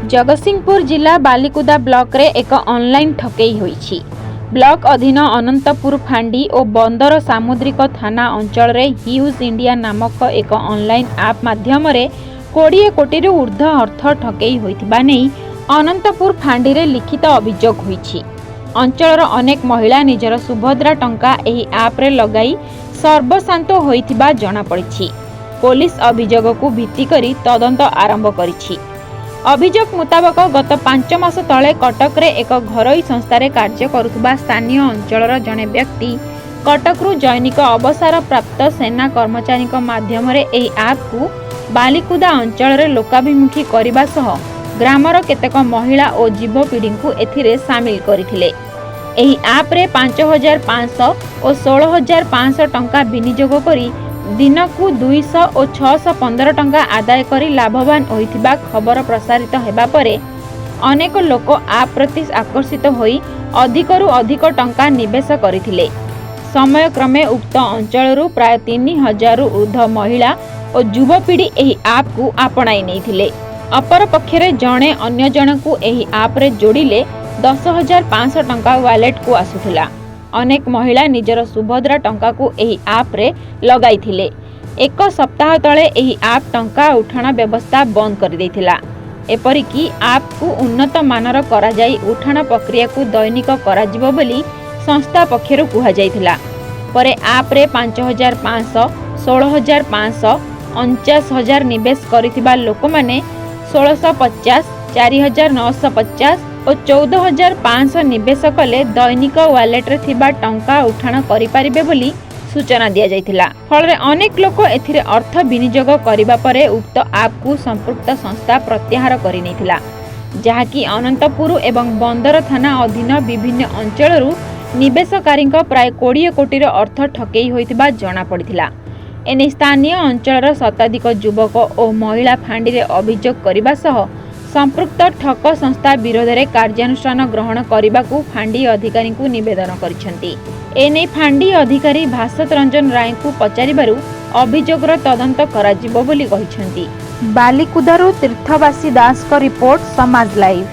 जगतसिंहपुर जिला बालिकुदा ब्लॉक रे एक ऑनलाइन ठकई होईछि। ब्लॉक अधीन अनंतपुर फांडी और बंदर सामुद्रिक थाना अंचल रे ह्यूज इंडिया नामक एक ऑनलाइन आप माध्यम रे 20 कोटी रु ऊर्ध्व अर्थ ठकई होइथिबा नै अनंतपुर फांडी रे लिखित अभियोग होईछि। अंचलर अनेक महिला निजर सुभद्रा टंका एही आप रे लगाई सर्वशांत होइथिबा जणा पड़िछि। पुलिस अभियोग को भित्ति करी तदंत आरंभ करिछि। अभियोग मुताबक गत 5 मास तले कटक रे एक घरोई संस्था कार्य करुवा स्थानीय अंचलर जड़े व्यक्ति कटकरू दैनिक अवसर प्राप्त सेना कर्मचारी माध्यम एही आप को बालिकुदा अंचल रे लोकाभिमुखी करने सह ग्रामर केतेक महिला और जीवपीढ़ी को एथिरे सामिल करथिले। एही आप रे 5500 और 16500 टंका विनियोग करी दिन को 200 और 615 टंका आदाय करी लाभवान होइथिबा खबर प्रसारित हेबा परे अनेक लोक आप प्रति आकर्षित होई अधिकरू अधिक टंका निवेश करथिले। समय क्रमे उक्त अंचलरू प्राय 3000 ऊर्ध्व महिला और युवपीढ़ी एही आप को आपणाई नैथिले। अपर पक्षरे जणे अन्य जन को एही आप रे जोड़िले 10,500 टंका वालेट को आसुथिला। अनेक महिला निजर सुभद्रा टंका को एही आप रे लगाई थिले। एक सप्ताह तले एही आप टंका उठाण व्यवस्था बंद कर देथिला। एपरिकी आप को उन्नत मानर करा जाई उठाण प्रक्रिया को दैनिक करा जिवो बोली संस्था पक्षरु कुहा जायथिला। परे आप रे 5500 16500 49,000 निवेश करिथिबा लोक माने 1650 4950 और 14,500 निवेश कले दैनिक वालेट रे थिबा टंका उठाण करि परिबे बोली सूचना दिया जायथिला। फल अनेक लोक एथिरे अर्थ विनियोग करिबा परे उक्त आप को संपुक्त संस्था प्रत्याहार करि नैथिला, जहाँकि अनंतपुर एवं बंदर थाना अधीन विभिन्न अंचलरू निवेशकारी प्राय 20 कोटी अर्थ ठकई होइथिबा जणा पड़िथिला। एने स्थानीय अंचलर शताधिक युवक और महिला फांडी रे अभियोग करने सह संपृक्त ठक संस्था विरोध में कार्यानुष्ठान ग्रहण करने को फांडी अधिकारी को निवेदन करिसेंती। एने फांडी अधिकारी भास्वत रंजन राय को पचारिबारु अभियोगर तदंत कराजिबो बोली कहिसेंती। बालिकुदारू तीर्थवासी दास को रिपोर्ट समाज लाइव।